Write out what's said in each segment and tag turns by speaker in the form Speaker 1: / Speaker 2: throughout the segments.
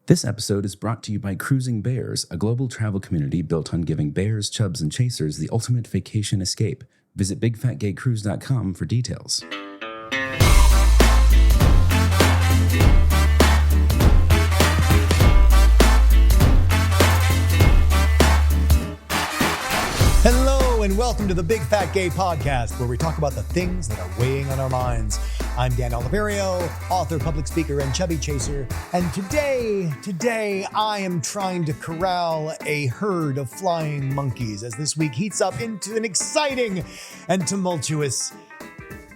Speaker 1: This episode is brought to you by Cruising Bears, a global travel community built on giving bears, chubs, and chasers the ultimate vacation escape. Visit bigfatgaycruise.com for details.
Speaker 2: Hello and welcome to the Big Fat Gay Podcast, where we talk about the things that are weighing on our minds. I'm Dan Oliverio, author, public speaker, and chubby chaser. And today I am trying to corral a herd of flying monkeys as this week heats up into an exciting and tumultuous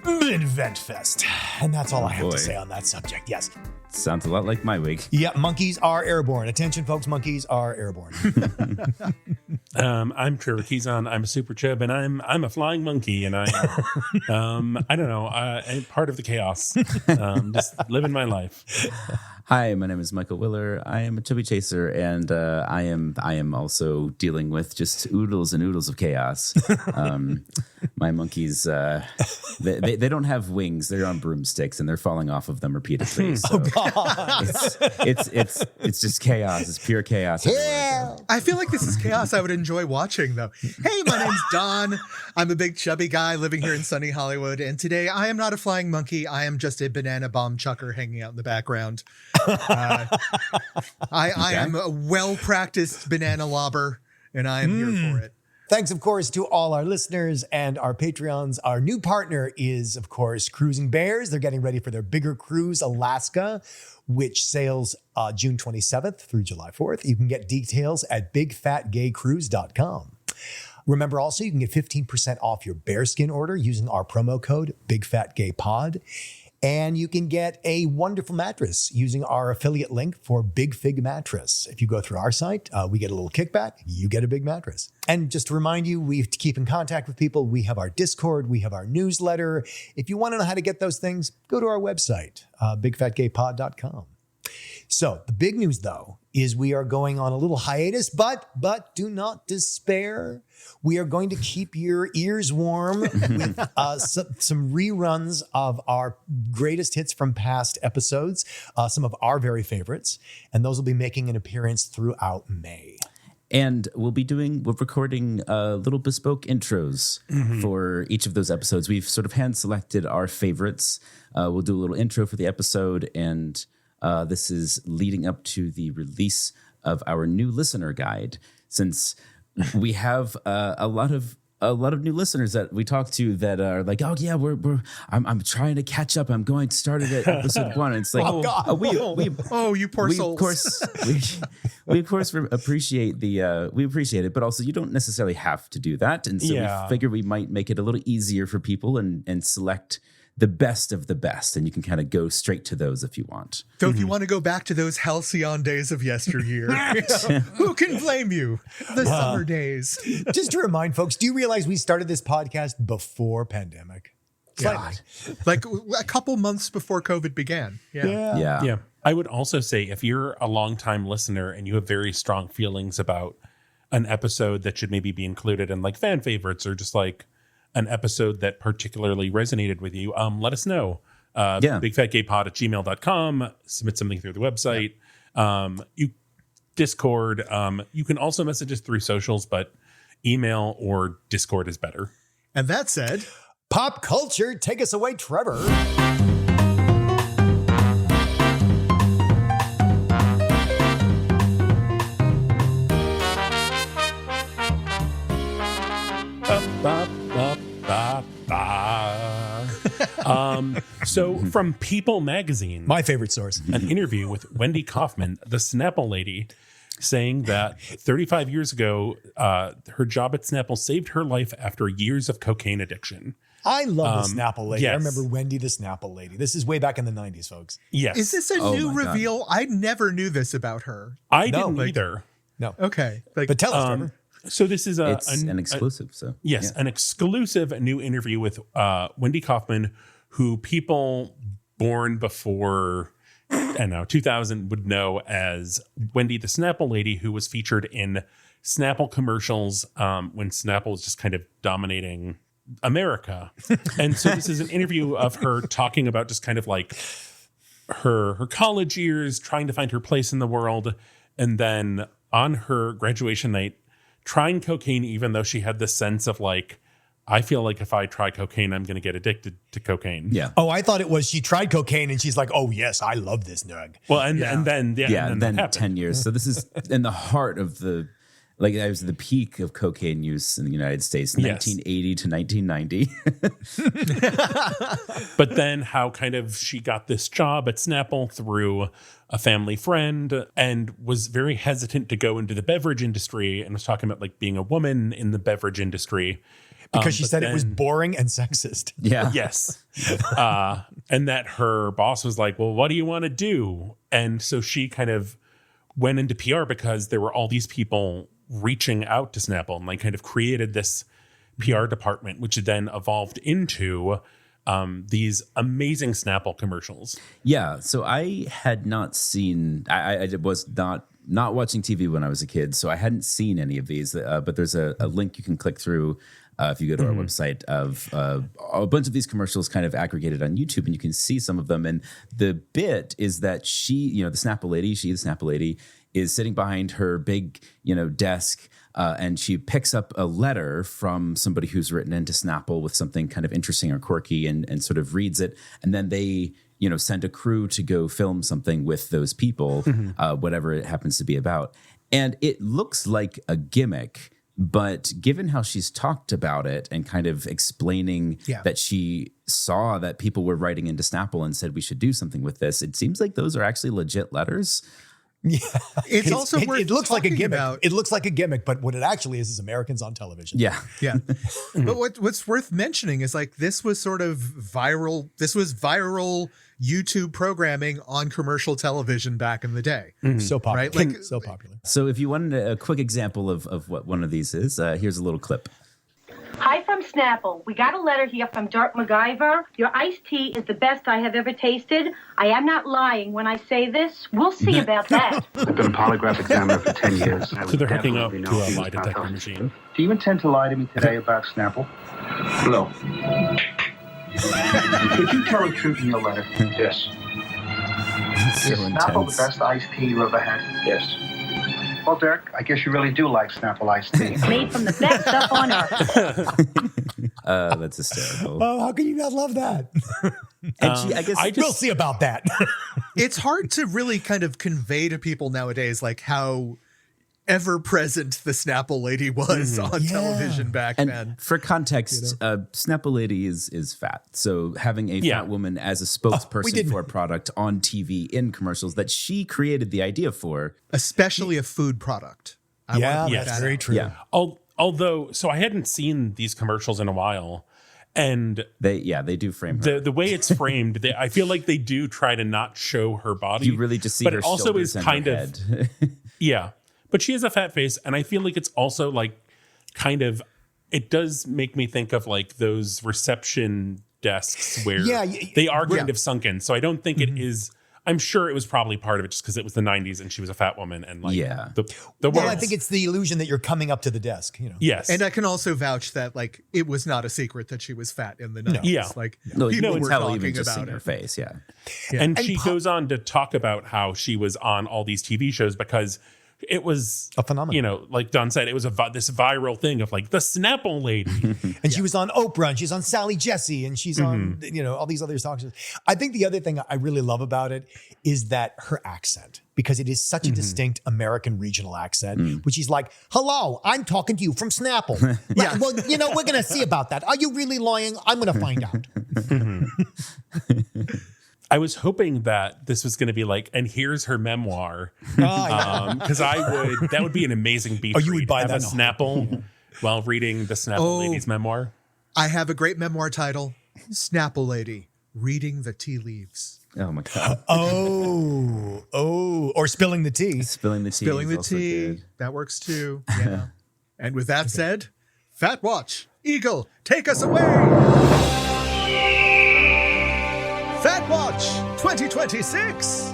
Speaker 2: event fest. And that's all I have to say on that subject. Yes.
Speaker 1: Sounds a lot like my week.
Speaker 2: Yeah, monkeys are airborne. Attention, folks, monkeys are airborne.
Speaker 3: I'm Trevor Keyson. I'm a super chub, and I'm a flying monkey, and I don't know, I'm part of the chaos. Just living my life.
Speaker 1: Hi, my name is Michael Willer. I am a chubby chaser, and I am also dealing with just oodles and oodles of chaos. My monkeys, they don't have wings; they're on broomsticks, and they're falling off of them repeatedly. So.
Speaker 2: Oh God!
Speaker 1: It's just chaos. It's pure chaos.
Speaker 4: Yeah. I feel like this is chaos I would enjoy watching, though. Hey, my name's Don. I'm a big chubby guy living here in sunny Hollywood, and today I am not a flying monkey. I am just a banana bomb chucker hanging out in the background. I am a well-practiced banana lobber, and I am here for it.
Speaker 2: Thanks, of course, to all our listeners and our Patreons. Our new partner is, of course, Cruising Bears. They're getting ready for their bigger cruise, Alaska, which sails June 27th through July 4th. You can get details at bigfatgaycruise.com. Remember also, you can get 15% off your bearskin order using our promo code BigFatGayPod. And you can get a wonderful mattress using our affiliate link for Big Fig Mattress. If you go through our site, we get a little kickback. You get a big mattress. And just to remind you, we have to keep in contact with people. We have our Discord. We have our newsletter. If you want to know how to get those things, go to our website, bigfatgaypod.com. So the big news, though, is we are going on a little hiatus, but do not despair. We are going to keep your ears warm with some reruns of our greatest hits from past episodes, some of our very favorites, and those will be making an appearance throughout May.
Speaker 1: And we're recording little bespoke intros for each of those episodes. We've sort of hand-selected our favorites. We'll do a little intro for the episode, and this is leading up to the release of our new listener guide, since we have a lot of new listeners that we talk to that are like, oh yeah, I'm trying to catch up. I'm going to start it at episode 1. And it's like,
Speaker 4: you poor souls.
Speaker 1: We of course appreciate we appreciate it, but also you don't necessarily have to do that. And so we figure we might make it a little easier for people and select the best of the best, and you can kind of go straight to those if you want.
Speaker 4: So if you want to go back to those halcyon days of yesteryear, who can blame you? The summer days.
Speaker 2: Just to remind folks, do you realize we started this podcast before pandemic?
Speaker 4: God. Like a couple months before COVID began.
Speaker 1: Yeah.
Speaker 3: I would also say, if you're a longtime listener and you have very strong feelings about an episode that should maybe be included in like fan favorites, or just like an episode that particularly resonated with you, let us know. bigfatgaypod@gmail.com. Submit something through the website. You Discord. You can also message us through socials, but email or Discord is better.
Speaker 4: And that said,
Speaker 2: pop culture, take us away, Trevor.
Speaker 3: So from People magazine,
Speaker 2: My favorite source,
Speaker 3: an interview with Wendy Kaufman, the Snapple Lady, saying that 35 years ago, her job at Snapple saved her life after years of cocaine addiction.
Speaker 2: I love the Snapple Lady.
Speaker 3: Yes.
Speaker 2: I remember Wendy the Snapple Lady. This is way back in the 90s, folks.
Speaker 3: Yes.
Speaker 4: is this a new reveal? I never knew this about her.
Speaker 3: I didn't either.
Speaker 2: No.
Speaker 4: Okay.
Speaker 2: But tell us, Trevor.
Speaker 3: So this is
Speaker 1: an exclusive.
Speaker 3: An exclusive new interview with Wendy Kaufman, who people born before 2000 would know as Wendy the Snapple Lady, who was featured in Snapple commercials when Snapple was just kind of dominating America. And so this is an interview of her talking about just kind of like her college years, trying to find her place in the world, and then on her graduation night, trying cocaine, even though she had this sense of like, I feel like if I try cocaine, I'm going to get addicted to cocaine.
Speaker 1: Yeah.
Speaker 2: Oh, I thought it was she tried cocaine and she's like, oh, yes, I love this nug.
Speaker 3: Well, and then
Speaker 1: And then 10 years. So this is in the heart of that was the peak of cocaine use in the United States, 1980 to 1990.
Speaker 3: But then how kind of she got this job at Snapple through a family friend and was very hesitant to go into the beverage industry and was talking about like being a woman in the beverage industry.
Speaker 2: Because she said it was boring and sexist.
Speaker 1: Yeah.
Speaker 3: Yes. And that her boss was like, well, what do you want to do? And so she kind of went into PR because there were all these people reaching out to Snapple and like kind of created this PR department, which then evolved into these amazing Snapple commercials.
Speaker 1: Yeah. So I had not seen, I was not watching TV when I was a kid, so I hadn't seen any of these, but there's a link you can click through if you go to our website of a bunch of these commercials kind of aggregated on YouTube, and you can see some of them. And the bit is that she, the Snapple Lady, is sitting behind her big, desk, and she picks up a letter from somebody who's written into Snapple with something kind of interesting or quirky, and sort of reads it, and then they send a crew to go film something with those people, whatever it happens to be about. And it looks like a gimmick, but given how she's talked about it and kind of explaining that she saw that people were writing into Snapple and said we should do something with this, it seems like those are actually legit letters.
Speaker 2: Yeah,
Speaker 4: it's also worth
Speaker 2: it looks like a gimmick.
Speaker 4: About.
Speaker 2: It looks like a gimmick, but what it actually is Americans on television.
Speaker 1: Yeah.
Speaker 4: But what's worth mentioning is like this was sort of viral. This was viral YouTube programming on commercial television back in the day.
Speaker 2: So popular,
Speaker 4: right? Like
Speaker 2: so popular.
Speaker 1: So if you wanted a quick example of what one of these is, here's a little clip.
Speaker 5: Hi from Snapple. We got a letter here from Dirk MacGyver. Your iced tea is the best I have ever tasted. I am not lying when I say this. We'll see about that.
Speaker 6: I've been a polygraph examiner for 10 years.
Speaker 3: So they're hooking up to a lie detector machine.
Speaker 6: Do you intend to lie to me today about Snapple? No. Did you tell the truth in your letter? Yes.
Speaker 1: So
Speaker 6: Is Snapple
Speaker 1: intense.
Speaker 6: the best iced tea you ever had? Yes. Well, Dirk, I guess you really do like Snapple iced tea.
Speaker 5: Made from the best stuff on earth.
Speaker 1: That's hysterical.
Speaker 2: Oh, how can you not love that?
Speaker 1: And I guess
Speaker 2: We'll see about that.
Speaker 4: it's hard to really kind of convey to people nowadays like how ever present the Snapple Lady was on television back then.
Speaker 1: for context, Snapple Lady is fat. So having a fat woman as a spokesperson for a product on TV in commercials that she created the idea for.
Speaker 4: Especially a food product. I wanna point
Speaker 3: Yes.
Speaker 4: that
Speaker 2: very
Speaker 4: out.
Speaker 2: true.
Speaker 1: Yeah.
Speaker 3: Although, so I hadn't seen these commercials in a while, and
Speaker 1: They do frame her.
Speaker 3: the way it's framed, I feel like they do try to not show her body.
Speaker 1: You really just see
Speaker 3: but
Speaker 1: her
Speaker 3: it also
Speaker 1: shoulders
Speaker 3: is
Speaker 1: and
Speaker 3: kind
Speaker 1: her
Speaker 3: of
Speaker 1: head.
Speaker 3: yeah. But she has a fat face, and I feel like it's also like kind of, it does make me think of like those reception desks where they are kind of sunken. So I don't think it is. I'm sure it was probably part of it just because it was the 90s and she was a fat woman and like the
Speaker 2: Well,
Speaker 3: world.
Speaker 2: I think it's the illusion that you're coming up to the desk.
Speaker 3: Yes.
Speaker 4: And I can also vouch that like it was not a secret that she was fat in the 90s.
Speaker 3: Yeah.
Speaker 4: Like
Speaker 1: No, you
Speaker 4: people
Speaker 1: can
Speaker 4: were
Speaker 1: tell
Speaker 4: talking
Speaker 1: even just
Speaker 4: about
Speaker 1: seeing her
Speaker 4: it.
Speaker 1: face. Yeah.
Speaker 3: And she goes on to talk about how she was on all these TV shows because it was
Speaker 2: A phenomenon.
Speaker 3: Like Don said, it was this viral thing of like the Snapple Lady.
Speaker 2: And she was on Oprah, and she's on Sally Jesse, and she's on all these other talk shows. I think the other thing I really love about it is that her accent, because it is such a distinct American regional accent, which is like, "Hello, I'm talking to you from Snapple."
Speaker 4: Yeah.
Speaker 2: Well, we're gonna see about that. Are you really lying? I'm gonna find out.
Speaker 3: I was hoping that this was going to be like, and here's her memoir,
Speaker 2: Oh,
Speaker 3: because that would be an amazing beat.
Speaker 2: Oh, you would buy
Speaker 3: have
Speaker 2: that
Speaker 3: a Snapple while reading the Snapple Lady's memoir.
Speaker 4: I have a great memoir title, Snapple Lady, Reading the Tea Leaves.
Speaker 1: Oh my God.
Speaker 2: or spilling the tea.
Speaker 1: Spilling the tea.
Speaker 4: Spilling
Speaker 1: is
Speaker 4: the
Speaker 1: also
Speaker 4: tea.
Speaker 1: good.
Speaker 4: That works too. Yeah. And with that said, Fat Watch, Eagle, take us away. Fat Watch 2026.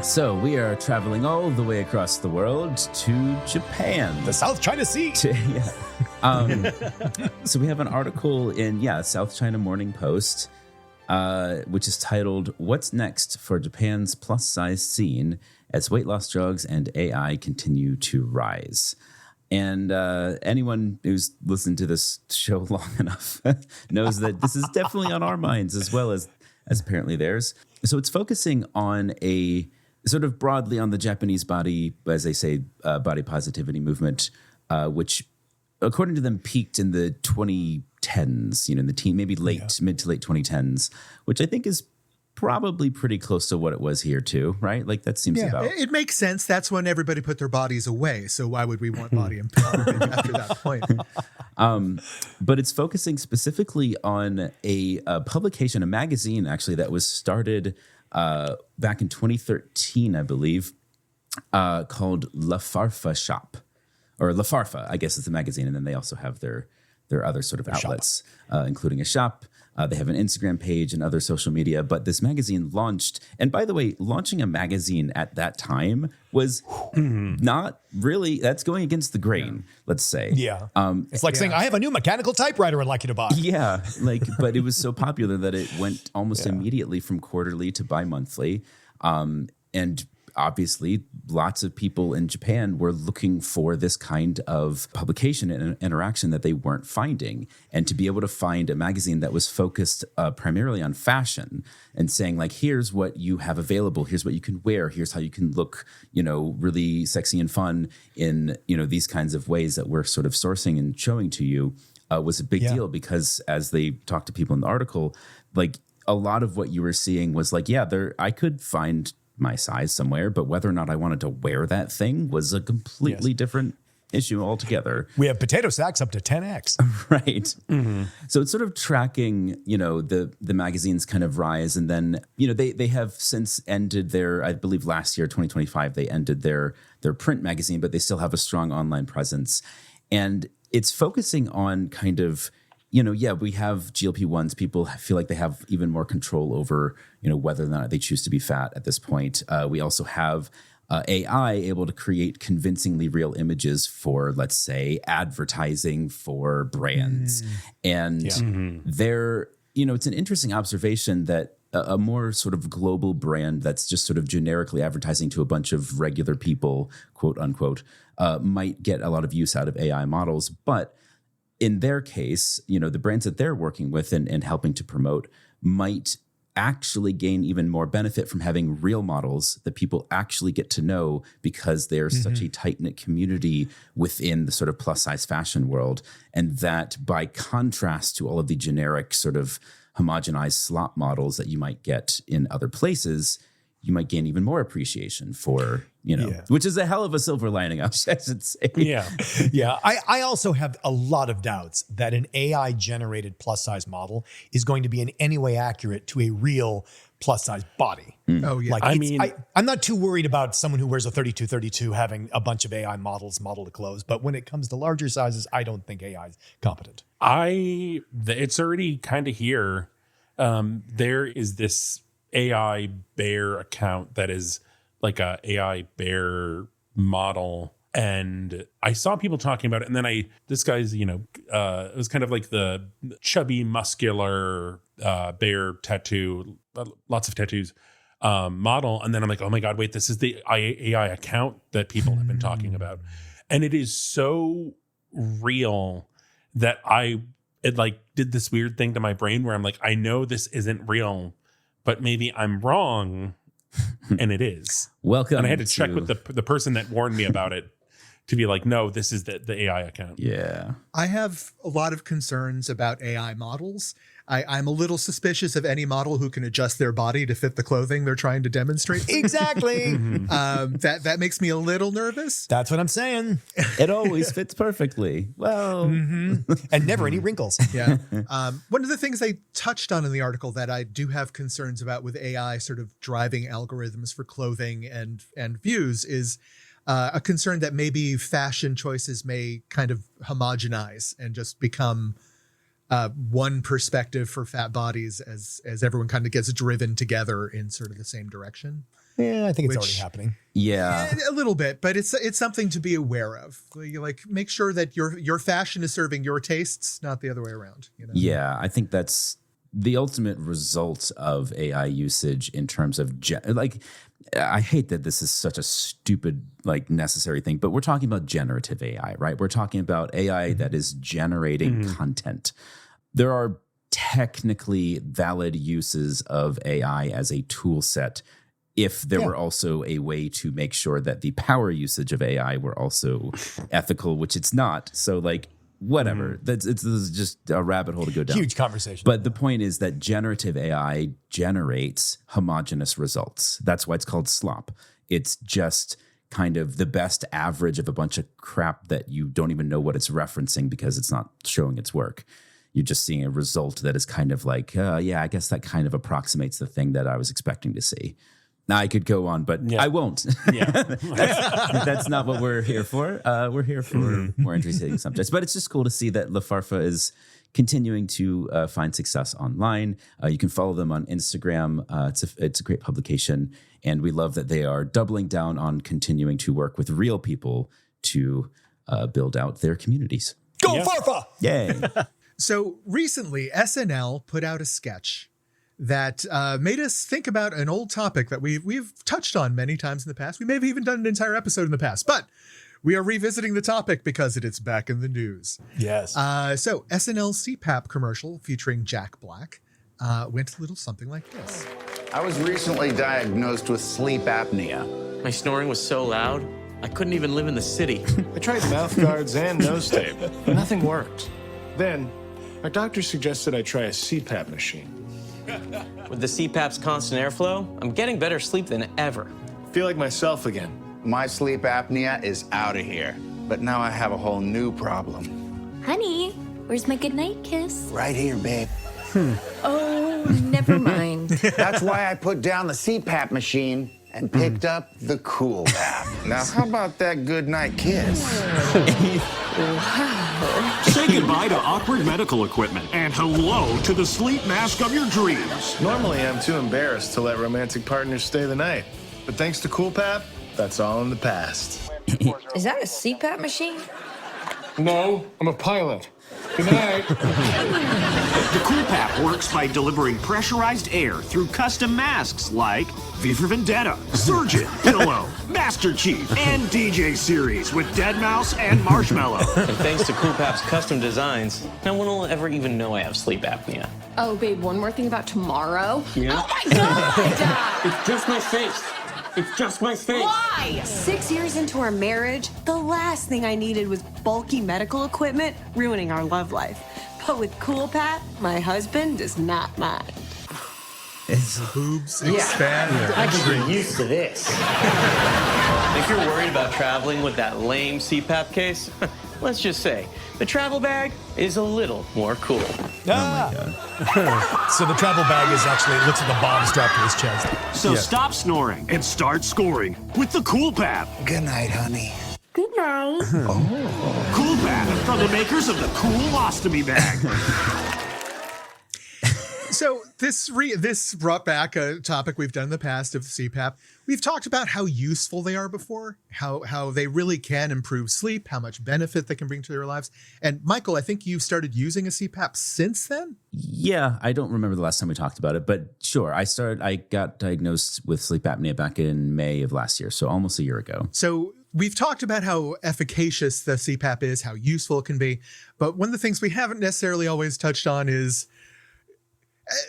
Speaker 1: So we are traveling all the way across the world to Japan.
Speaker 2: The South China Sea.
Speaker 1: So we have an article in South China Morning Post which is titled "What's Next for Japan's Plus Size Scene as Weight Loss Drugs and AI Continue to Rise." And anyone who's listened to this show long enough knows that this is definitely on our minds as well as apparently theirs. So it's focusing on a sort of broadly on the Japanese body, as they say, body positivity movement, which according to them peaked in the 2010s, in the mid to late 2010s, which I think is probably pretty close to what it was here too, right? Like that seems about.
Speaker 4: It makes sense. That's when everybody put their bodies away. So why would we want body empowerment after that point?
Speaker 1: But it's focusing specifically on a publication, a magazine actually that was started back in 2013, I believe, called La Farfa Shop, or La Farfa, I guess is the magazine. And then they also have their other sort of outlets, including a shop. They have an Instagram page and other social media, but this magazine launched. And by the way, launching a magazine at that time was not really, that's going against the grain, let's say.
Speaker 2: Yeah. It's like saying, I have a new mechanical typewriter I'd like you to buy.
Speaker 1: Yeah. But it was so popular that it went almost immediately from quarterly to bi-monthly. And obviously, lots of people in Japan were looking for this kind of publication and interaction that they weren't finding. And to be able to find a magazine that was focused primarily on fashion and saying, like, here's what you have available, here's what you can wear, here's how you can look, really sexy and fun in, these kinds of ways that we're sort of sourcing and showing to you was a big deal, because as they talked to people in the article, like a lot of what you were seeing was like, I could find my size somewhere, but whether or not I wanted to wear that thing was a completely different issue altogether.
Speaker 2: We have potato sacks up to 10x.
Speaker 1: Right. Mm-hmm. So it's sort of tracking, the magazine's kind of rise. And then, they have since ended their, I believe last year, 2025, they ended their print magazine, but they still have a strong online presence. And it's focusing on kind of, we have GLP-1s. People feel like they have even more control over, whether or not they choose to be fat at this point. We also have AI able to create convincingly real images for, let's say, advertising for brands. And they're, it's an interesting observation that a more sort of global brand that's just sort of generically advertising to a bunch of regular people, quote unquote, might get a lot of use out of AI models. But in their case, the brands that they're working with and helping to promote might actually gain even more benefit from having real models that people actually get to know, because there's such a tight-knit community within the sort of plus-size fashion world. And that, by contrast to all of the generic sort of homogenized slop models that you might get in other places, you might gain even more appreciation for, which is a hell of a silver lining, I should say.
Speaker 2: Yeah. I also have a lot of doubts that an AI generated plus size model is going to be in any way accurate to a real plus size body.
Speaker 4: Oh, yeah.
Speaker 2: I'm not too worried about someone who wears a 32-32 having a bunch of AI models model to clothes. But when it comes to larger sizes, I don't think AI is competent.
Speaker 3: It's already kind of here. There is this AI bear account that is like a AI bear model, and I saw people talking about it, and then this guy's it was kind of like the chubby muscular bear tattoo, lots of tattoos model, and then I'm like, oh my god, wait, this is the AI account that people have been talking about, and it is so real that it did this weird thing to my brain where I'm like, I know this isn't real, but maybe I'm wrong, and it is.
Speaker 1: Welcome.
Speaker 3: And I had to check with the person that warned me about it to be like, no, this is the AI account.
Speaker 1: Yeah.
Speaker 4: I have a lot of concerns about AI models. I'm a little suspicious of any model who can adjust their body to fit the clothing they're trying to demonstrate.
Speaker 2: Exactly.
Speaker 4: That makes me a little nervous.
Speaker 2: That's what I'm saying.
Speaker 1: It always fits perfectly. Well,
Speaker 2: and never any wrinkles.
Speaker 4: Yeah. One of the things they touched on in the article that I do have concerns about with AI sort of driving algorithms for clothing and views is a concern that maybe fashion choices may kind of homogenize and just become one perspective for fat bodies as everyone kind of gets driven together in sort of the same direction.
Speaker 2: Yeah, I think it's already happening.
Speaker 1: Yeah,
Speaker 4: a little bit, but it's something to be aware of. Make sure that your fashion is serving your tastes, not the other way around.
Speaker 1: Yeah, I think that's the ultimate result of AI usage in terms of I hate that this is such a stupid, like, necessary thing, but we're talking about generative AI, right? We're talking about AI that is generating content. There are technically valid uses of AI as a tool set if there were also a way to make sure that the power usage of AI were also ethical, which it's not. So, like, whatever. This is just a rabbit hole to go down.
Speaker 2: Huge conversation.
Speaker 1: But the point is that generative AI generates homogeneous results. That's why it's called slop. It's just kind of the best average of a bunch of crap that you don't even know what it's referencing because it's not showing its work. You're just seeing a result that is kind of like, I guess that kind of approximates the thing that I was expecting to see. Now, I could go on, but I won't.
Speaker 3: Yeah.
Speaker 1: That's not what we're here for. We're here for more interesting subjects. But it's just cool to see that La Farfa is continuing to find success online. You can follow them on Instagram. It's a great publication. And we love that they are doubling down on continuing to work with real people to build out their communities.
Speaker 2: Go Farfa!
Speaker 1: Yay.
Speaker 4: So recently, SNL put out a sketch that made us think about an old topic that we've touched on many times in the past. We may have even done an entire episode in the past, but we are revisiting the topic because it's back in the news.
Speaker 2: Yes.
Speaker 4: So SNL's CPAP commercial featuring Jack Black went a little something like this.
Speaker 7: I was recently diagnosed with sleep apnea.
Speaker 8: My snoring was so loud, I couldn't even live in the city.
Speaker 9: I tried mouth guards and nose tape. Nothing worked. Then, my doctor suggested I try a CPAP machine.
Speaker 8: With the CPAP's constant airflow, I'm getting better sleep than ever.
Speaker 9: Feel like myself again.
Speaker 7: My sleep apnea is out of here, but now I have a whole new problem.
Speaker 10: Honey, where's my goodnight kiss?
Speaker 7: Right here, babe.
Speaker 10: Oh, never mind.
Speaker 7: That's why I put down the CPAP machine and picked up the Cool Pap. Now, how about that goodnight kiss?
Speaker 11: Say goodbye to awkward medical equipment and hello to the sleep mask of your dreams.
Speaker 9: Normally, I'm too embarrassed to let romantic partners stay the night. But thanks to Cool Pap, that's all in the past.
Speaker 10: Is that a CPAP machine?
Speaker 9: No, I'm a pilot. Good night.
Speaker 11: The Cool Pap works by delivering pressurized air through custom masks like V for Vendetta, Surgeon, Pillow, Master Chief, and DJ Series with Deadmau5 and Marshmallow.
Speaker 8: And thanks to CoolPap's custom designs, no one will ever even know I have sleep apnea.
Speaker 10: Oh, babe, one more thing about tomorrow.
Speaker 8: Yeah?
Speaker 10: Oh my God!
Speaker 8: It's just my face. It's just my face.
Speaker 10: Why?
Speaker 12: 6 years into our marriage, the last thing I needed was bulky medical equipment ruining our love life. But with Cool Pap, my husband does not mind.
Speaker 4: Boobs expand.
Speaker 8: I can get used to this. If you're worried about traveling with that lame CPAP case, let's just say the travel bag is a little more cool.
Speaker 2: So the travel bag is actually, it looks like a bomb strapped to his chest.
Speaker 11: So stop snoring and start scoring with the Cool Pap.
Speaker 7: Good night, honey.
Speaker 10: Good night.
Speaker 11: Cool Pap from the makers of the Cool-Ostomy Bag.
Speaker 4: So this brought back a topic we've done in the past of CPAP. We've talked about how useful they are before, how they really can improve sleep, how much benefit they can bring to their lives. And Michael, I think you've started using a CPAP since then?
Speaker 1: Yeah, I don't remember the last time we talked about it, but sure. I got diagnosed with sleep apnea back in May of last year, so almost a year ago.
Speaker 4: So we've talked about how efficacious the CPAP is, how useful it can be. But one of the things we haven't necessarily always touched on is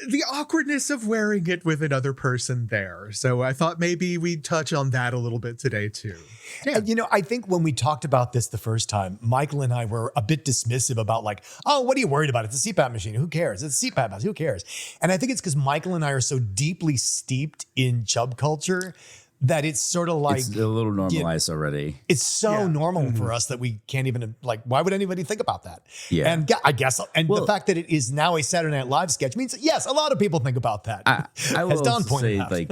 Speaker 4: the awkwardness of wearing it with another person there. So I thought maybe we'd touch on that a little bit today too.
Speaker 2: Yeah. And, I think when we talked about this the first time, Michael and I were a bit dismissive about like, oh, what are you worried about? It's a CPAP machine. Who cares? It's a CPAP mask. Who cares? And I think it's because Michael and I are so deeply steeped in chub culture that it's sort of like
Speaker 1: It's a little normalized already.
Speaker 2: It's so normal for us that we can't even why would anybody think about that?
Speaker 1: Yeah.
Speaker 2: And I guess, the fact that it is now a Saturday Night Live sketch means that, yes, a lot of people think about that.
Speaker 1: I will
Speaker 2: As Don pointed out.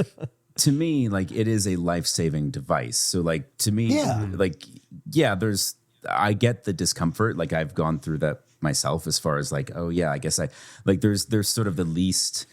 Speaker 1: To me, it is a life-saving device. So to me, I get the discomfort. I've gone through that myself as far as I guess there's sort of the least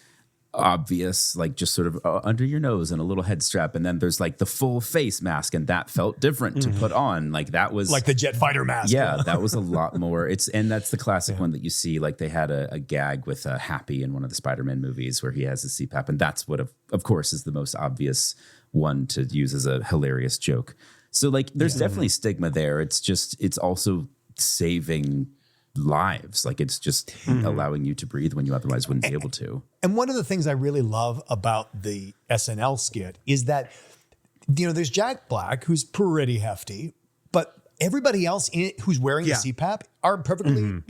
Speaker 1: obvious, like just sort of under your nose and a little head strap. And then there's like the full face mask, and that felt different to put on. Like that was
Speaker 2: like the jet fighter mask.
Speaker 1: Yeah, that was a lot more. And that's the classic one that you see. Like they had a gag with Happy in one of the Spider-Man movies where he has a CPAP, and that's what of course is the most obvious one to use as a hilarious joke. So like there's definitely stigma there. It's also saving lives. Like it's just allowing you to breathe when you otherwise wouldn't be able to.
Speaker 2: And one of the things I really love about the SNL skit is that, there's Jack Black, who's pretty hefty, but everybody else who's wearing the CPAP are perfectly,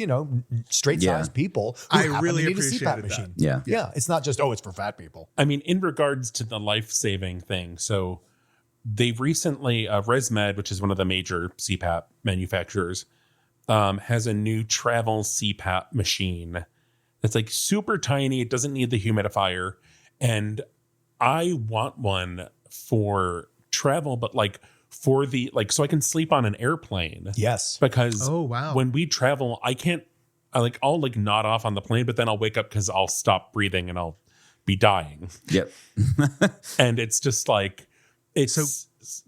Speaker 2: straight-sized people who
Speaker 4: I really
Speaker 2: need a
Speaker 4: appreciated
Speaker 2: CPAP
Speaker 4: that.
Speaker 2: machine.
Speaker 1: Yeah.
Speaker 2: It's not just, it's for fat people.
Speaker 3: I mean, in regards to the life-saving thing, so they've recently, ResMed, which is one of the major CPAP manufacturers, has a new travel CPAP machine that's like super tiny. It doesn't need the humidifier. And I want one for travel, but like for the, like, so I can sleep on an airplane.
Speaker 2: Yes.
Speaker 3: Because
Speaker 4: wow.
Speaker 3: when we travel, I'll like nod off on the plane, but then I'll wake up because I'll stop breathing and I'll be dying.
Speaker 1: Yep.
Speaker 3: And it's just like,
Speaker 4: So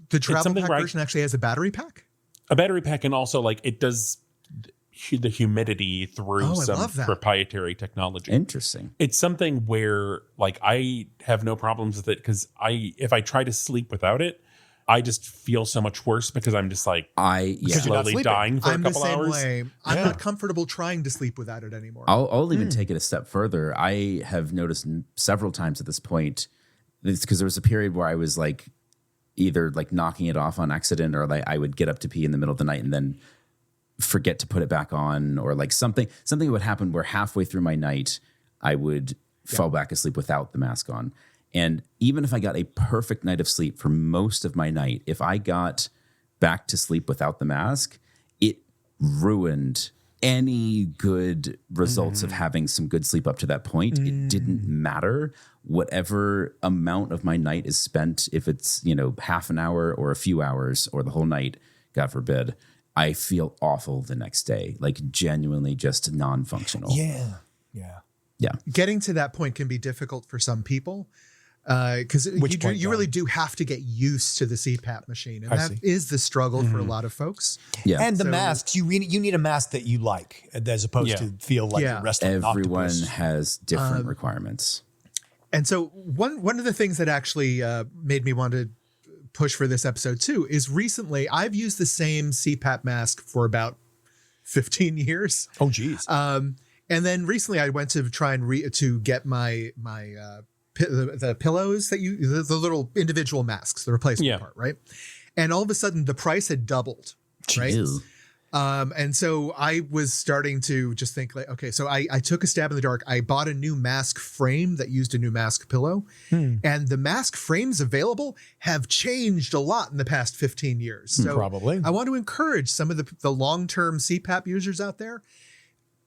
Speaker 4: the travel pack version actually has a battery pack?
Speaker 3: A battery pack, and also like it does the humidity through some proprietary technology.
Speaker 1: Interesting.
Speaker 3: It's something where like I have no problems with it because if I try to sleep without it, I just feel so much worse because I'm just like slowly dying for a couple hours.
Speaker 4: I'm not comfortable trying to sleep without it anymore.
Speaker 1: I'll even take it a step further. I have noticed several times at this point, because there was a period where I was like either like knocking it off on accident, or like I would get up to pee in the middle of the night and then forget to put it back on, or like something would happen where halfway through my night I would fall back asleep without the mask on. And even if I got a perfect night of sleep for most of my night, if I got back to sleep without the mask, it ruined any good results of having some good sleep up to that point. It didn't matter. Whatever amount of my night is spent, if it's, half an hour or a few hours or the whole night, God forbid, I feel awful the next day, like genuinely just non-functional. Yeah.
Speaker 4: Getting to that point can be difficult for some people because you really do have to get used to the CPAP machine. And that is the struggle for a lot of folks.
Speaker 2: Yeah. And the masks, you need a mask that you like as opposed to feel like the rest of
Speaker 1: everyone
Speaker 2: octopus.
Speaker 1: has different requirements.
Speaker 4: And so one of the things that actually made me want to push for this episode too is recently I've used the same CPAP mask for about 15 years.
Speaker 2: Oh, geez.
Speaker 4: And then recently I went to try and to get my the pillows that the little individual masks, the replacement part, right? And all of a sudden the price had doubled, right?
Speaker 1: Ew.
Speaker 4: And so I was starting to just think like, okay, so I took a stab in the dark. I bought a new mask frame that used a new mask pillow, and the mask frames available have changed a lot in the past 15 years. So
Speaker 2: probably
Speaker 4: I want to encourage some of the long-term CPAP users out there,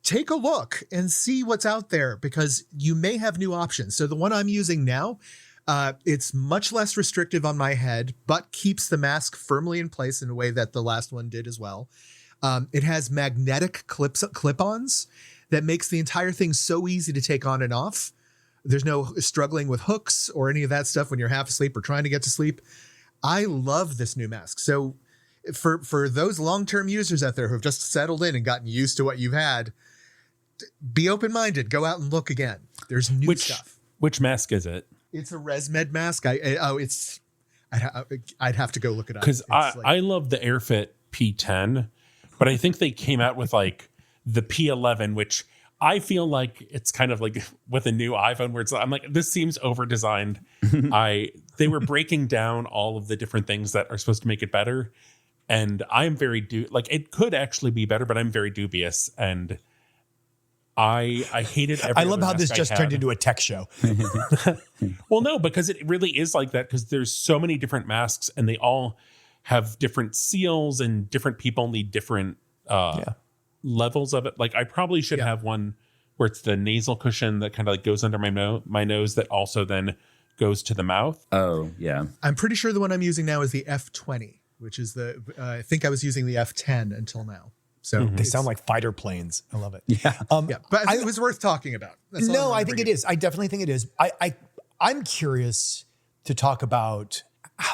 Speaker 4: take a look and see what's out there because you may have new options. So the one I'm using now, it's much less restrictive on my head, but keeps the mask firmly in place in a way that the last one did as well. It has magnetic clip-ons that makes the entire thing so easy to take on and off. There's no struggling with hooks or any of that stuff when you're half asleep or trying to get to sleep. I love this new mask. So for those long-term users out there who have just settled in and gotten used to what you've had, be open-minded. Go out and look again. There's new stuff.
Speaker 3: Which mask is it?
Speaker 4: It's a ResMed mask. I'd have to go look it up.
Speaker 3: Because I love the AirFit P10, but I think they came out with like the P11, which I feel like it's kind of like with a new iPhone where I'm like, this seems over-designed. They were breaking down all of the different things that are supposed to make it better. And I'm very, it could actually be better, but I'm very dubious. And I hated every
Speaker 2: I love how this just turned into a tech show.
Speaker 3: Well, no, because it really is like that because there's so many different masks and they all have different seals and different people need different levels of it. Like I probably should have one where it's the nasal cushion that kind of like goes under my nose that also then goes to the mouth.
Speaker 1: Oh, yeah.
Speaker 4: I'm pretty sure the one I'm using now is the F20, which is I think I was using the F10 until now. So
Speaker 2: They sound like fighter planes. I love it.
Speaker 1: Yeah.
Speaker 4: yeah, but it was worth talking about. That's all
Speaker 2: No,
Speaker 4: wanted
Speaker 2: I
Speaker 4: to
Speaker 2: think
Speaker 4: bring
Speaker 2: it is. I definitely think it is. I'm curious to talk about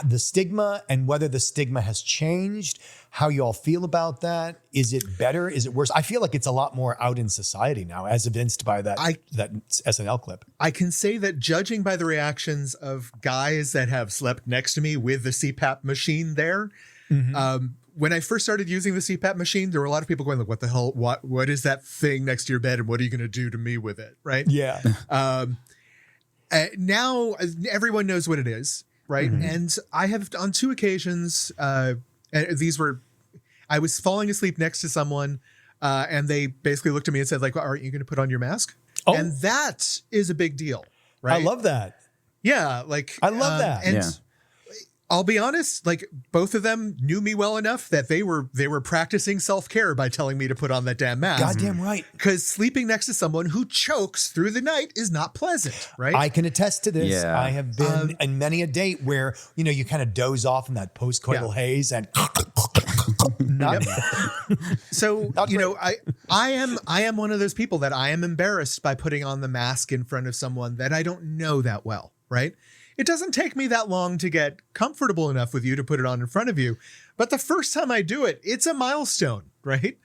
Speaker 2: the stigma and whether the stigma has changed, how you all feel about that. Is it better? Is it worse? I feel like it's a lot more out in society now, as evidenced by that SNL clip.
Speaker 4: I can say that judging by the reactions of guys that have slept next to me with the CPAP machine there, when I first started using the CPAP machine, there were a lot of people going like, what the hell, what is that thing next to your bed and what are you going to do to me with it? Right.
Speaker 2: Yeah.
Speaker 4: Now everyone knows what it is. Right. And I have on 2 occasions, I was falling asleep next to someone and they basically looked at me and said like, well, aren't you going to put on your mask? Oh. And that is a big deal. Right.
Speaker 2: I love that.
Speaker 4: Yeah. Like
Speaker 2: I love that.
Speaker 4: And I'll be honest, like both of them knew me well enough that they were practicing self-care by telling me to put on that damn mask.
Speaker 2: Goddamn right.
Speaker 4: Because sleeping next to someone who chokes through the night is not pleasant, right?
Speaker 2: I can attest to this.
Speaker 1: Yeah.
Speaker 2: I have been in many a date where, you kind of doze off in that post-coital haze and
Speaker 4: So, I am one of those people that I am embarrassed by putting on the mask in front of someone that I don't know that well, right? It doesn't take me that long to get comfortable enough with you to put it on in front of you. But the first time I do it, it's a milestone, right?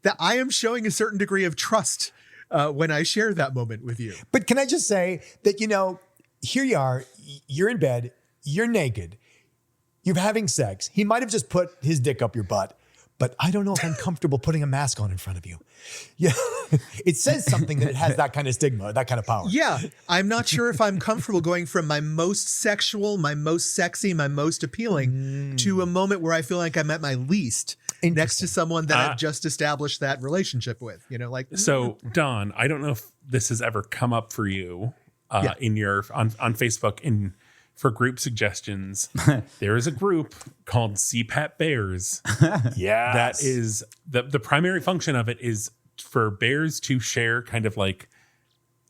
Speaker 4: That I am showing a certain degree of trust when I share that moment with you.
Speaker 2: But can I just say that, here you are, you're in bed, you're naked, you're having sex. He might have just put his dick up your butt, but I don't know if I'm comfortable putting a mask on in front of you. Yeah. It says something that it has that kind of stigma, that kind of power.
Speaker 4: Yeah. I'm not sure if I'm comfortable going from my most sexual, my most sexy, my most appealing to a moment where I feel like I'm at my least next to someone that I've just established that relationship with,
Speaker 3: So Don, I don't know if this has ever come up for you in your on Facebook for group suggestions. There is a group called CPAP Bears.
Speaker 2: Yeah.
Speaker 3: That is the primary function of it is for bears to share kind of like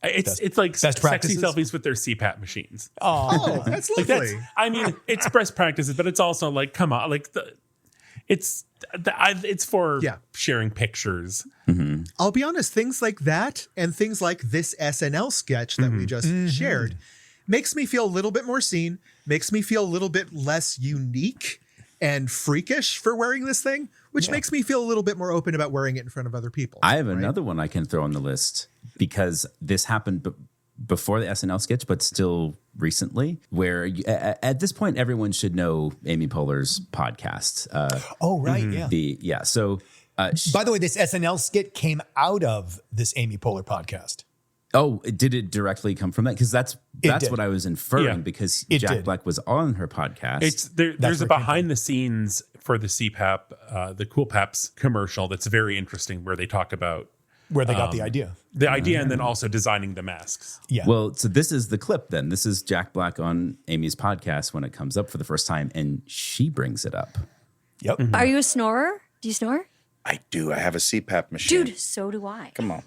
Speaker 3: it's like
Speaker 2: best
Speaker 3: sexy
Speaker 2: practices?
Speaker 3: selfies with their CPAP machines.
Speaker 4: Oh, that's lovely.
Speaker 3: It's best practices, but it's also like, come on, like it's for sharing pictures.
Speaker 1: Mm-hmm.
Speaker 4: I'll be honest, things like that and things like this SNL sketch that we just shared makes me feel a little bit more seen, makes me feel a little bit less unique and freakish for wearing this thing, which makes me feel a little bit more open about wearing it in front of other people.
Speaker 1: I have another one I can throw on the list because this happened before the SNL sketch, but still recently, where at this point, everyone should know Amy Poehler's podcast. Yeah. So,
Speaker 2: by the way, this SNL skit came out of this Amy Poehler podcast.
Speaker 1: Oh, did it directly come from that? Because that's what I was inferring. Because Jack Black was on her podcast.
Speaker 3: There's a behind the scenes for the CPAP, the Cool Paps commercial that's very interesting, where they talk about
Speaker 2: where they got the idea,
Speaker 3: and then also designing the masks.
Speaker 2: Yeah.
Speaker 1: Well, so this is the clip. Then this is Jack Black on Amy's podcast when it comes up for the first time, and she brings it up.
Speaker 2: Yep.
Speaker 13: Mm-hmm. Are you a snorer? Do you snore?
Speaker 7: I do. I have a CPAP machine.
Speaker 13: Dude, so do I.
Speaker 7: Come on.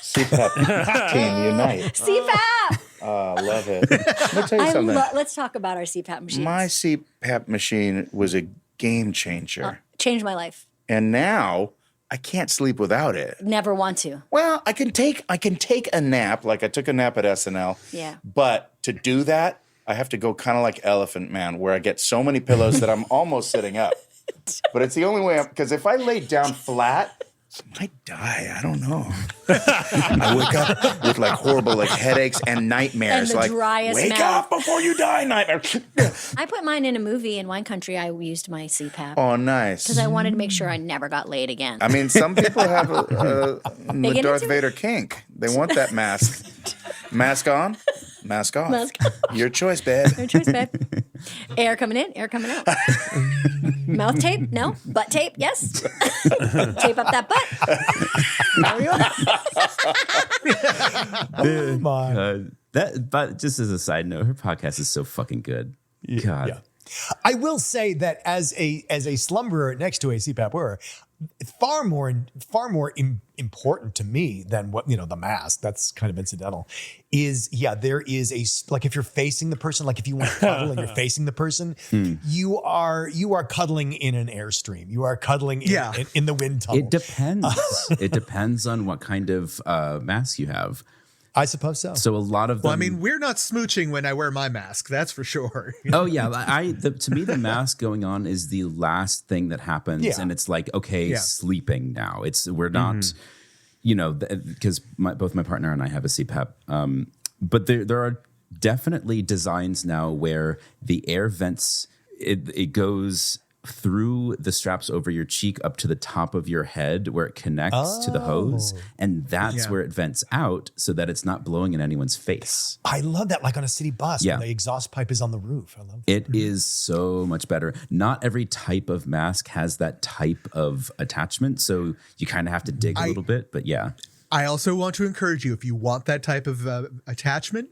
Speaker 7: CPAP team unite.
Speaker 13: CPAP.
Speaker 7: Love it. Let me tell you something.
Speaker 13: Let's talk about our CPAP machines.
Speaker 7: My CPAP machine was a game changer.
Speaker 13: Changed my life.
Speaker 7: And now I can't sleep without it.
Speaker 13: Never want to.
Speaker 7: Well, I can take a nap, like I took a nap at SNL.
Speaker 13: Yeah.
Speaker 7: But to do that, I have to go kind of like Elephant Man, where I get so many pillows that I'm almost sitting up. But it's the only way, because if I lay down flat, I might die. I don't know. I wake up with like horrible headaches and nightmares.
Speaker 13: And the driest
Speaker 7: wake
Speaker 13: mouth.
Speaker 7: up before you die, nightmare.
Speaker 13: I put mine in a movie in Wine Country. I used my CPAP.
Speaker 7: Oh, nice.
Speaker 13: Because I wanted to make sure I never got laid again.
Speaker 7: I mean, some people have the Darth Vader kink. They want that mask. Mask on, mask off.
Speaker 13: Mask off.
Speaker 7: Your choice, babe.
Speaker 13: Your choice, babe. Air coming in, air coming out. Mouth tape? No. Butt tape? Yes. Tape up that butt.
Speaker 2: Oh my.
Speaker 1: But just as a side note, her podcast is so fucking good. God.
Speaker 2: Yeah. I will say that as a slumberer next to a CPAP wearer, far more important to me than what, the mask, that's kind of incidental, is there is like if you're facing the person, like if you want to cuddle and you're facing the person, you are cuddling in an airstream. You are cuddling in the wind tunnel.
Speaker 1: It depends. It depends on what kind of mask you have.
Speaker 2: I suppose so.
Speaker 1: So a lot of them.
Speaker 4: Well, I mean, we're not smooching when I wear my mask. That's for sure.
Speaker 1: Oh yeah, to me the mask going on is the last thing that happens, and it's like sleeping now. We're not, because both my partner and I have a CPAP, but there are definitely designs now where the air vents. It goes through the straps over your cheek up to the top of your head where it connects to the hose, and that's where it vents out so that it's not blowing in anyone's face.
Speaker 2: I love that, like on a city bus when the exhaust pipe is on the roof. I love that.
Speaker 1: It is so much better. Not every type of mask has that type of attachment, so you kind of have to dig a little bit, but yeah.
Speaker 4: I also want to encourage you, if you want that type of attachment,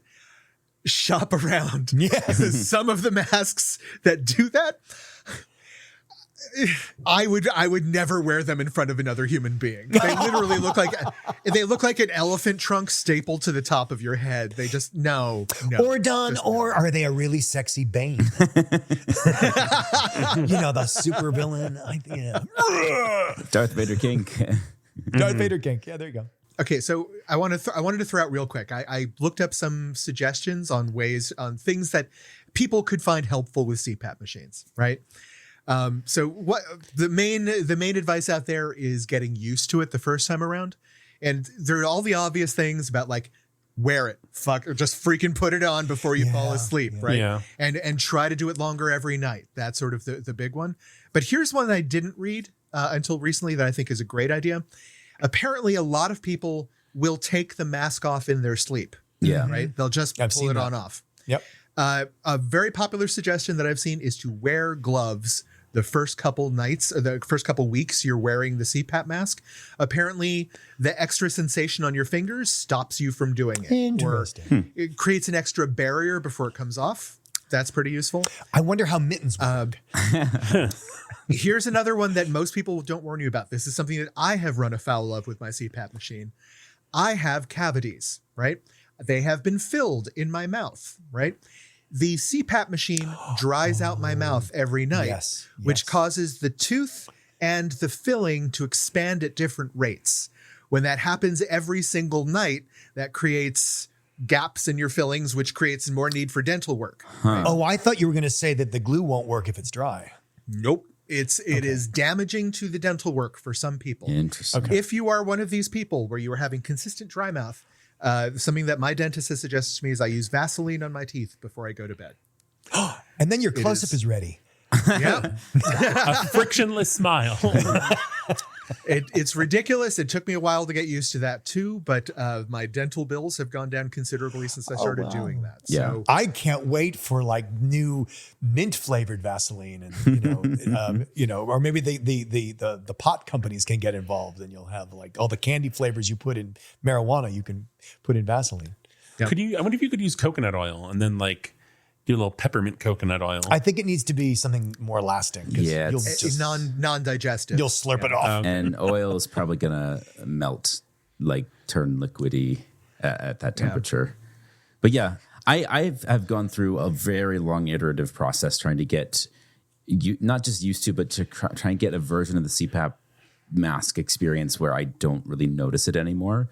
Speaker 4: shop around. Yes. Some of the masks that do that, I would never wear them in front of another human being. They literally look like an elephant trunk stapled to the top of your head. They just no.
Speaker 2: Or are they a really sexy Bane? The super villain.
Speaker 1: Darth Vader kink.
Speaker 2: Darth Vader kink. Yeah, there you go.
Speaker 4: Okay, so I wanted to throw out real quick. I looked up some suggestions on things that people could find helpful with CPAP machines, right? So what the main advice out there is getting used to it the first time around. And there are all the obvious things about like wear it, or just freaking put it on before you fall asleep, right? Yeah. And try to do it longer every night. That's sort of the big one. But here's one that I didn't read until recently that I think is a great idea. Apparently, a lot of people will take the mask off in their sleep.
Speaker 1: Yeah.
Speaker 4: Right? They'll just pull it on off.
Speaker 2: Yep.
Speaker 4: A very popular suggestion that I've seen is to wear gloves the first couple nights or the first couple weeks you're wearing the CPAP mask. Apparently, the extra sensation on your fingers stops you from doing it.
Speaker 2: Interesting.
Speaker 4: Or it creates an extra barrier before it comes off. That's pretty useful.
Speaker 2: I wonder how mittens work.
Speaker 4: Here's another one that most people don't warn you about. This is something that I have run afoul of with my CPAP machine. I have cavities, right? They have been filled in my mouth, right? The CPAP machine dries out my mouth every night, which causes the tooth and the filling to expand at different rates. When that happens every single night, that creates gaps in your fillings, which creates more need for dental work.
Speaker 2: Right? Oh, I thought you were going to say that the glue won't work if it's dry.
Speaker 4: Nope. It is damaging to the dental work for some people.
Speaker 1: Interesting.
Speaker 4: Okay. If you are one of these people where you are having consistent dry mouth, something that my dentist has suggested to me is I use Vaseline on my teeth before I go to bed.
Speaker 2: And then your close-up is ready.
Speaker 4: Yeah.
Speaker 3: A frictionless smile.
Speaker 4: It's ridiculous. It took me a while to get used to that too, but my dental bills have gone down considerably since I started doing that.
Speaker 1: Yeah.
Speaker 4: So
Speaker 2: I can't wait for like new mint flavored Vaseline, and or maybe the pot companies can get involved, and you'll have like all the candy flavors you put in marijuana, you can put in Vaseline.
Speaker 3: Yeah. I wonder if you could use coconut oil and then like do a little peppermint coconut oil.
Speaker 2: I think it needs to be something more lasting.
Speaker 1: Yeah,
Speaker 4: it's non-digestive.
Speaker 2: You'll slurp it off.
Speaker 1: And oil is probably going to melt, like turn liquidy at that temperature. But yeah, I've gone through a very long iterative process trying to get not just used to, but to try and get a version of the CPAP mask experience where I don't really notice it anymore,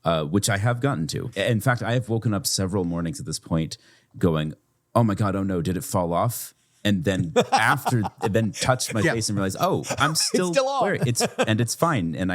Speaker 1: which I have gotten to. In fact, I have woken up several mornings at this point going, oh my God, oh no, did it fall off? And then then touched my face and realized, oh, I'm still wearing it. It's fine. And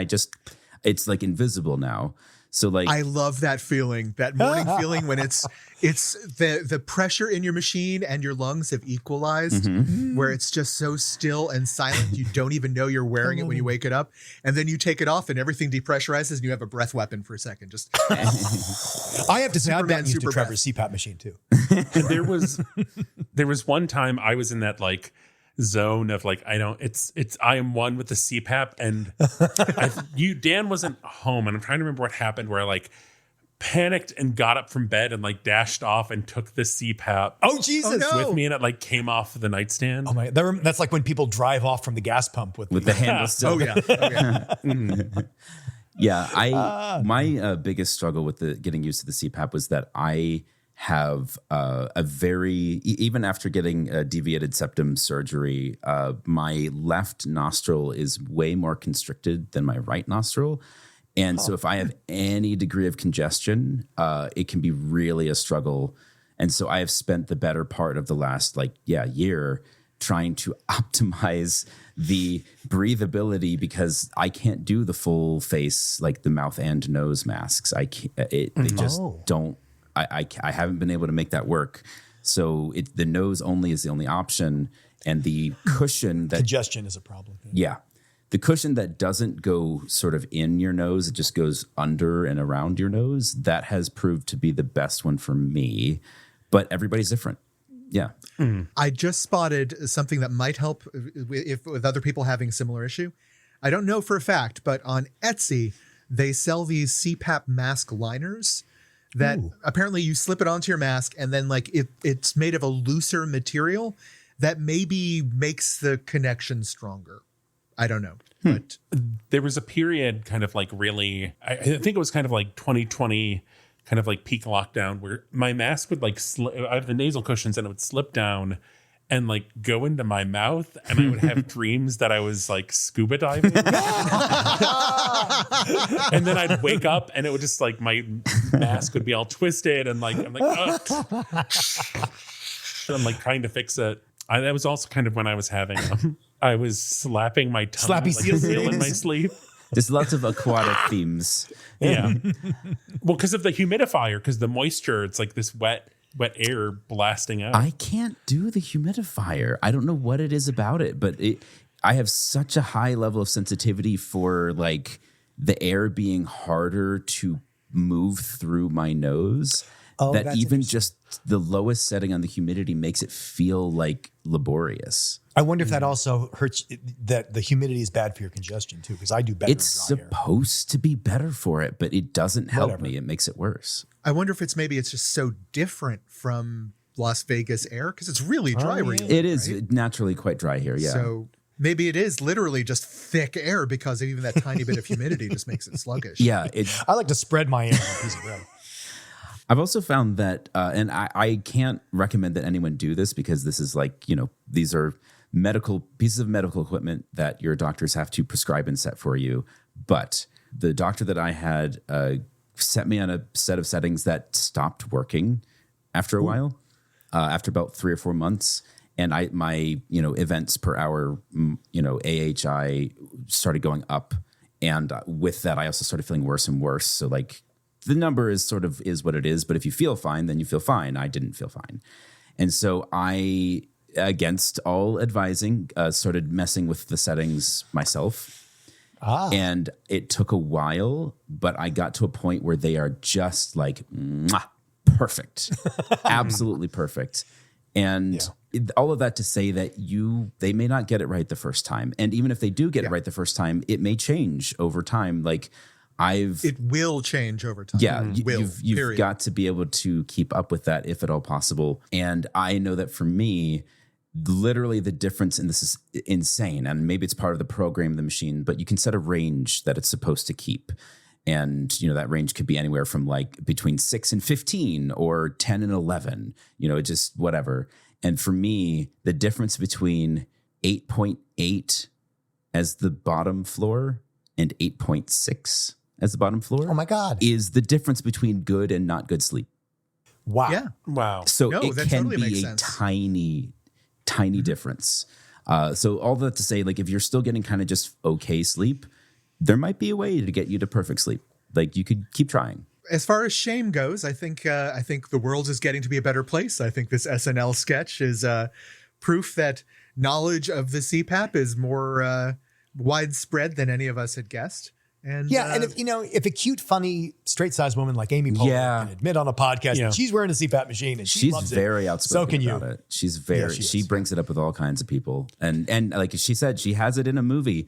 Speaker 1: it's like invisible now. So like,
Speaker 4: I love that feeling, that morning feeling when it's the pressure in your machine and your lungs have equalized, where it's just so still and silent. You don't even know you're wearing it when you wake it up. And then you take it off and everything depressurizes and you have a breath weapon for a second. Just
Speaker 2: I have to say, I've gotten used to Trevor's CPAP machine too.
Speaker 3: There was one time I was in that like zone of like, I am one with the CPAP, and Dan wasn't home, and I'm trying to remember what happened where I like panicked and got up from bed and like dashed off and took the CPAP.
Speaker 2: Oh, Jesus.
Speaker 3: With me, and it like came off the nightstand.
Speaker 2: Oh my! That's like when people drive off from the gas pump with
Speaker 1: the handle still.
Speaker 4: Oh yeah.
Speaker 1: Yeah, my biggest struggle with getting used to the CPAP was that I have even after getting a deviated septum surgery, my left nostril is way more constricted than my right nostril. And so if I have any degree of congestion, it can be really a struggle. And so I have spent the better part of the last year trying to optimize the breathability because I can't do the full face, like the mouth and nose masks. I can't, they just don't, I haven't been able to make that work. So the nose only is the only option. And the cushion that
Speaker 2: congestion is a problem.
Speaker 1: Yeah. The cushion that doesn't go sort of in your nose, it just goes under and around your nose. That has proved to be the best one for me, but everybody's different. Yeah.
Speaker 4: I just spotted something that might help with other people having a similar issue. I don't know for a fact, but on Etsy, they sell these CPAP mask liners that apparently you slip it onto your mask and then like it's made of a looser material that maybe makes the connection stronger. I don't know. But
Speaker 3: there was a period kind of like really, I think it was kind of like 2020, kind of like peak lockdown where my mask would like, I have the nasal cushions and it would slip down and like go into my mouth and I would have dreams that I was like scuba diving. And then I'd wake up and it would just like, my mask would be all twisted and like, I'm like, I'm like trying to fix it. That was also kind of when I was having I was slapping my tongue
Speaker 2: Slappy
Speaker 3: seal in my sleep.
Speaker 1: There's lots of aquatic themes.
Speaker 3: Yeah. Well, because of the humidifier, because the moisture, it's like this wet air blasting out.
Speaker 1: I can't do the humidifier. I don't know what it is about it, but I have such a high level of sensitivity for like the air being harder to move through my nose. That even just the lowest setting on the humidity makes it feel like laborious.
Speaker 2: I wonder if that also hurts, that the humidity is bad for your congestion too, because I do better.
Speaker 1: It's supposed to be better for it, but it doesn't help me. It makes it worse.
Speaker 4: I wonder if it's just so different from Las Vegas air because it's really dry where you live.
Speaker 1: It is naturally quite dry here, yeah.
Speaker 4: So maybe it is literally just thick air because even that tiny bit of humidity just makes it sluggish.
Speaker 1: Yeah.
Speaker 2: I like to spread my air on a piece of bread.
Speaker 1: I've also found that, and I can't recommend that anyone do this because this is like, these are pieces of medical equipment that your doctors have to prescribe and set for you. But the doctor that I had set me on a set of settings that stopped working after a while, after about 3 or 4 months. And my events per hour, AHI started going up. And with that, I also started feeling worse and worse. So like, the number is what it is, but if you feel fine, then you feel fine. I didn't feel fine. And so I, against all advising, started messing with the settings myself. And it took a while, but I got to a point where they are just like, perfect. Absolutely perfect. And all of that to say that they may not get it right the first time. And even if they do get it right the first time, it may change over time. Like, it
Speaker 4: will change over time.
Speaker 1: Yeah, you've got to be able to keep up with that if at all possible. And I know that for me, literally the difference in this is insane. And maybe it's part of the program of the machine, but you can set a range that it's supposed to keep. And, that range could be anywhere from like between 6 and 15 or 10 and 11, just whatever. And for me, the difference between 8.8 as the bottom floor and 8.6 as the bottom floor.
Speaker 2: Oh my God.
Speaker 1: Is the difference between good and not good sleep.
Speaker 2: Wow.
Speaker 4: Yeah.
Speaker 3: Wow.
Speaker 1: So it can be a tiny difference. So all that to say, like, if you're still getting kind of just okay sleep, there might be a way to get you to perfect sleep. Like, you could keep trying.
Speaker 4: As far as shame goes, I think the world is getting to be a better place. I think this SNL sketch is proof that knowledge of the CPAP is more widespread than any of us had guessed. And
Speaker 2: and if a cute, funny, straight-sized woman like Amy Poehler can admit on a podcast that she's wearing a CPAP machine and she's
Speaker 1: very outspoken
Speaker 2: so can
Speaker 1: about it. She's very she brings it up with all kinds of people. And like she said, she has it in a movie.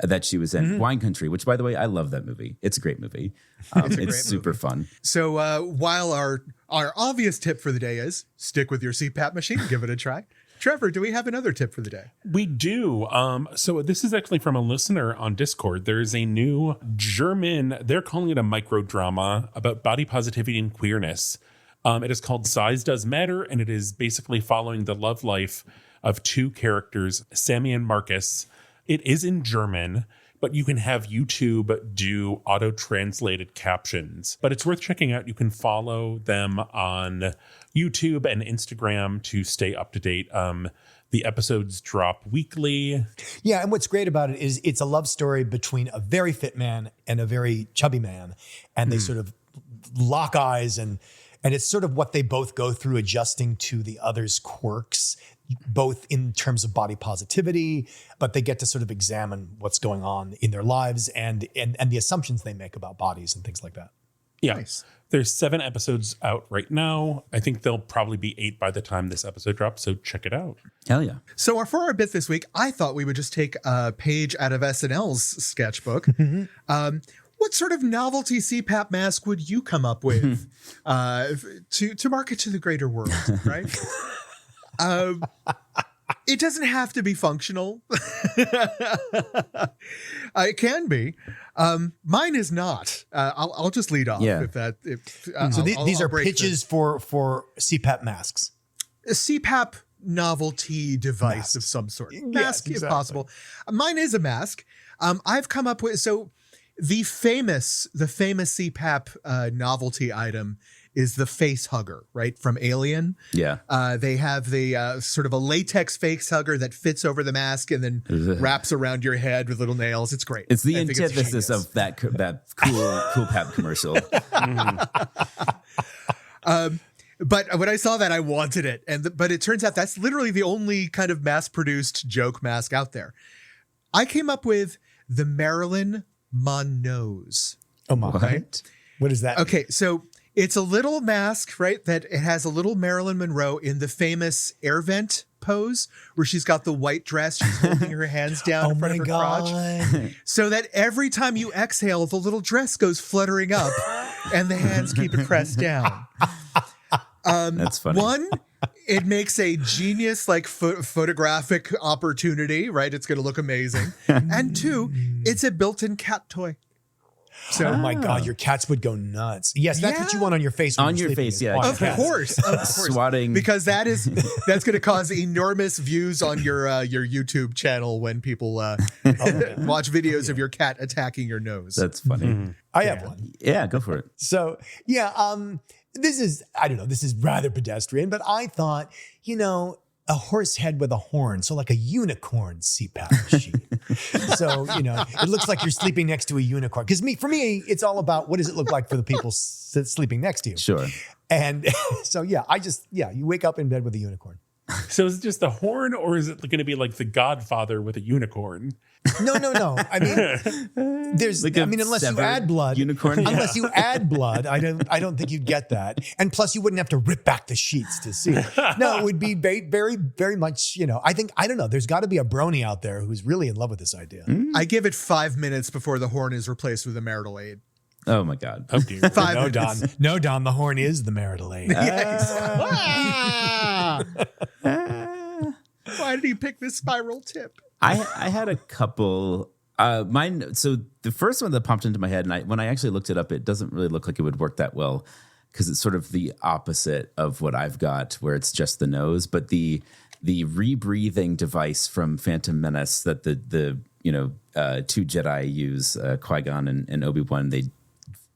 Speaker 1: that she was in, Wine Country, which, by the way, I love that movie. It's a great movie. It's super fun.
Speaker 4: So while our obvious tip for the day is stick with your CPAP machine, give it a try. Trevor, do we have another tip for the day?
Speaker 3: We do. So this is actually from a listener on Discord. There's a new German, they're calling it a microdrama about body positivity and queerness. It is called Size Does Matter, and it is basically following the love life of two characters, Sammy and Marcus. It is in German, but you can have YouTube do auto-translated captions. But it's worth checking out. You can follow them on YouTube and Instagram to stay up to date. The episodes drop weekly.
Speaker 2: Yeah, and what's great about it is it's a love story between a very fit man and a very chubby man, and they sort of lock eyes, and it's sort of what they both go through, adjusting to the other's quirks, both in terms of body positivity, but they get to sort of examine what's going on in their lives and the assumptions they make about bodies and things like that.
Speaker 3: Yeah.
Speaker 4: Nice.
Speaker 3: There's 7 episodes out right now. I think there'll probably be 8 by the time this episode drops, so check it out.
Speaker 1: Hell yeah.
Speaker 4: So for our bit this week, I thought we would just take a page out of SNL's sketchbook. What sort of novelty CPAP mask would you come up with to market to the greater world, right? It doesn't have to be functional. It can be. Mine is not. I'll just lead off.
Speaker 1: Yeah.
Speaker 4: If that.
Speaker 2: So these are pitches for CPAP masks.
Speaker 4: A CPAP novelty device of some sort. Mask,
Speaker 2: exactly.
Speaker 4: if possible. Mine is a mask. I've come up with the famous CPAP novelty item is the face hugger, right? From Alien.
Speaker 1: Yeah.
Speaker 4: They have the sort of a latex face hugger that fits over the mask and then wraps around your head with little nails. It's great.
Speaker 1: It's the antithesis of that cool pap commercial.
Speaker 4: But when I saw that, I wanted it. But it turns out that's literally the only kind of mass-produced joke mask out there. I came up with the Marilyn Monroe's.
Speaker 2: Oh my!
Speaker 4: Right?
Speaker 2: What is that?
Speaker 4: Okay, so it's a little mask, right? That it has a little Marilyn Monroe in the famous air vent pose, where she's got the white dress, she's holding her hands down in front of her crotch, so that every time you exhale, the little dress goes fluttering up, and the hands keep it pressed down.
Speaker 1: That's funny.
Speaker 4: One, it makes a genius photographic opportunity, right? It's going to look amazing. And 2, it's a built-in cat toy.
Speaker 2: So, oh my God, your cats would go nuts. Yes, that's what you want on your face.
Speaker 1: On your face, yeah.
Speaker 4: Of course.
Speaker 1: Swatting.
Speaker 4: Because that's going to cause enormous views on your YouTube channel when people watch videos of your cat attacking your nose.
Speaker 1: That's funny.
Speaker 2: I have one.
Speaker 1: Yeah, go for it.
Speaker 2: So, this is, I don't know, this is rather pedestrian, but I thought, a horse head with a horn. So like a unicorn CPAP machine. So, it looks like you're sleeping next to a unicorn. Because for me, it's all about what does it look like for the people sleeping next to you.
Speaker 1: Sure.
Speaker 2: And so, you wake up in bed with a unicorn.
Speaker 3: So is it just the horn, or is it going to be like The Godfather with a unicorn?
Speaker 2: No. I mean, unless you add blood,
Speaker 1: unicorn.
Speaker 2: Unless you add blood, I don't think you'd get that. And plus, you wouldn't have to rip back the sheets to see. No, it would be very, very much. I don't know. There's got to be a brony out there who's really in love with this idea.
Speaker 4: I give it 5 minutes before the horn is replaced with a marital aid.
Speaker 1: Oh my God.
Speaker 3: Oh dear.
Speaker 4: 5
Speaker 2: No,
Speaker 4: minutes.
Speaker 2: Don. The horn is the marital aid.
Speaker 4: Why did he pick this spiral tip?
Speaker 1: I had a couple. Mine. So the first one that popped into my head, and when I actually looked it up, it doesn't really look like it would work that well because it's sort of the opposite of what I've got, where it's just the nose. But the rebreathing device from Phantom Menace that the 2 Jedi use, Qui-Gon and Obi-Wan, they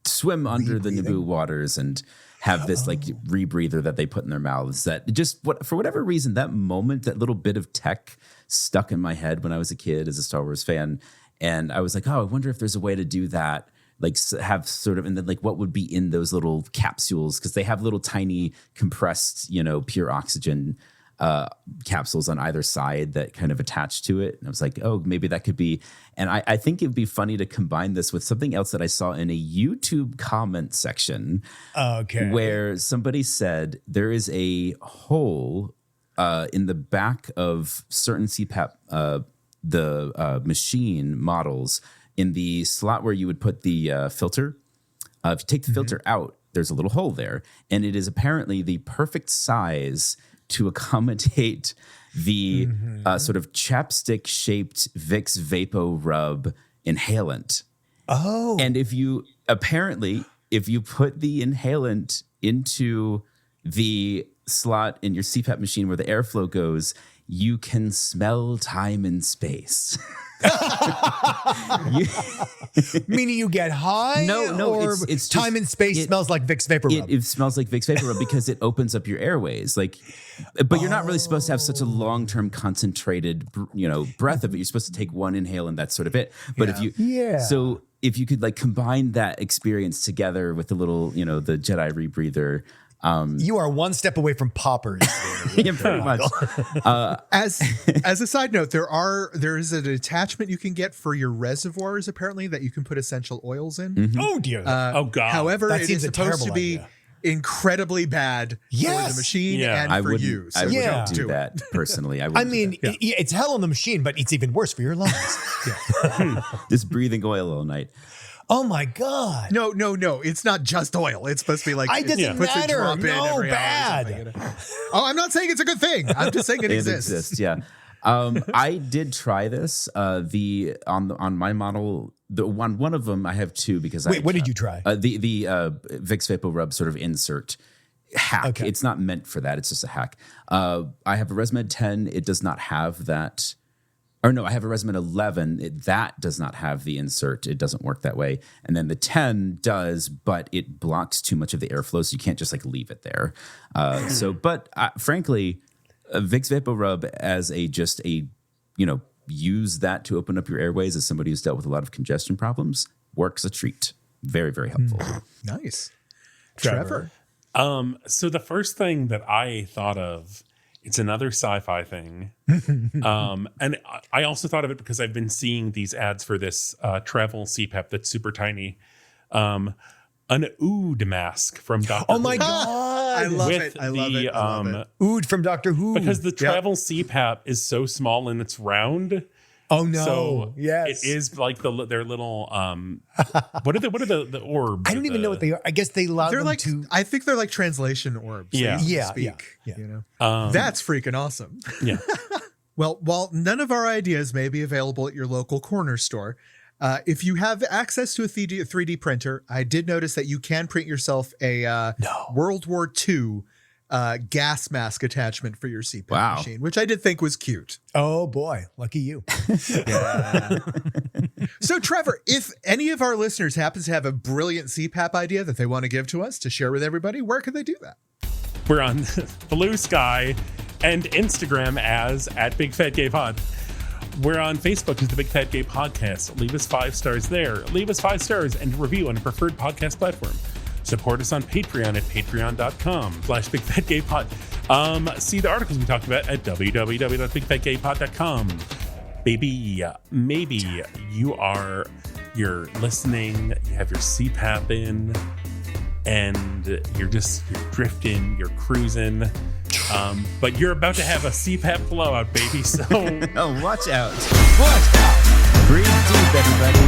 Speaker 1: swim under the Naboo waters and have this rebreather that they put in their mouths that just for whatever reason, that moment, that little bit of tech stuck in my head when I was a kid as a Star Wars fan. And I was like, I wonder if there's a way to do that, have sort of, and then what would be in those little capsules? Cause they have little tiny compressed, pure oxygen capsules on either side that kind of attach to it. And I was like, maybe that could be. And I think it'd be funny to combine this with something else that I saw in a YouTube comment section.
Speaker 2: Okay.
Speaker 1: Where somebody said there is a hole in the back of certain CPAP machine models, in the slot where you would put the filter, if you take the filter out, there's a little hole there, and it is apparently the perfect size to accommodate the sort of chapstick-shaped Vicks Vapo Rub inhalant.
Speaker 2: Oh.
Speaker 1: And if you put the inhalant into the slot in your CPAP machine where the airflow goes, you can smell time and space.
Speaker 2: Meaning you get high?
Speaker 1: No,
Speaker 2: or
Speaker 1: it's
Speaker 2: time and space smells like Vicks Vapor Rub.
Speaker 1: It smells like Vicks Vapor Rub because it opens up your airways. But you're not really supposed to have such a long-term concentrated, breath of it. You're supposed to take one inhale and that's sort of it. But if you could combine that experience together with the little, the Jedi rebreather.
Speaker 2: You are one step away from poppers.
Speaker 1: Yeah, pretty much.
Speaker 4: As a side note, there is an attachment you can get for your reservoirs apparently that you can put essential oils in.
Speaker 2: Oh dear.
Speaker 3: Oh god.
Speaker 4: However,
Speaker 2: That
Speaker 4: it
Speaker 2: seems
Speaker 4: is
Speaker 2: a
Speaker 4: supposed to be
Speaker 2: idea.
Speaker 4: incredibly bad for the machine and for you. So
Speaker 1: I
Speaker 4: don't
Speaker 1: wouldn't do
Speaker 4: it.
Speaker 1: that personally.
Speaker 2: It's hell on the machine, but it's even worse for your lungs.
Speaker 1: Just breathing oil all night.
Speaker 2: Oh my God.
Speaker 4: No. It's not just oil. It's supposed to be
Speaker 2: It doesn't
Speaker 4: puts
Speaker 2: matter.
Speaker 4: a drop in every
Speaker 2: bad.
Speaker 4: hour or something. Oh, I'm not saying it's a good thing. I'm just saying it exists.
Speaker 1: Exists, yeah. I did try this. On my model, one of them I have two because
Speaker 2: what did you try?
Speaker 1: The Vicks Vapor Rub sort of insert hack.
Speaker 2: Okay.
Speaker 1: It's not meant for that. It's just a hack. I have a ResMed 10. It does not have that. Or no, I have a ResMed 11. That does not have the insert. It doesn't work that way. And then the 10 does, but it blocks too much of the airflow, so you can't just leave it there. Frankly, Vicks Vapor Rub as use that to open up your airways as somebody who's dealt with a lot of congestion problems works a treat. Very, very helpful.
Speaker 4: Nice.
Speaker 2: Trevor.
Speaker 3: So the first thing that I thought of, it's another sci-fi thing. And I also thought of it because I've been seeing these ads for this travel CPAP that's super tiny. An Ood mask from Dr.
Speaker 2: Oh my
Speaker 3: Who.
Speaker 2: God.
Speaker 4: I love it. I love it.
Speaker 2: Ood from Doctor Who.
Speaker 3: Because the travel CPAP is so small and it's round.
Speaker 2: Oh no!
Speaker 3: So
Speaker 2: yes,
Speaker 3: it is like their little what are the orbs?
Speaker 2: I don't even know what they are. I guess they allow
Speaker 4: They're
Speaker 2: them to.
Speaker 4: I think they're like translation orbs.
Speaker 3: Yeah.
Speaker 4: so you
Speaker 2: Yeah,
Speaker 4: speak,
Speaker 2: yeah.
Speaker 4: You know, that's freaking awesome.
Speaker 3: Yeah.
Speaker 4: Well, while none of our ideas may be available at your local corner store, if you have access to a 3D printer, I did notice that you can print yourself a World War II gas mask attachment for your CPAP machine, which I did think was cute.
Speaker 2: Oh boy, lucky you.
Speaker 4: So Trevor, if any of our listeners happens to have a brilliant CPAP idea that they want to give to us to share with everybody, where can they do that?
Speaker 3: We're on Blue Sky and Instagram as @BigFatGayPod. We're on Facebook as the Big Fat Gay Podcast. Leave us 5 stars there. Leave us 5 stars and a review on a preferred podcast platform. Support us on Patreon at patreon.com/BigFatGayPod. See the articles we talked about at www.bigfatgaypod.com. Baby, maybe you're listening, you have your CPAP in, and you're drifting, you're cruising, but you're about to have a CPAP blowout, baby. So
Speaker 1: watch out. Breathe deep, everybody.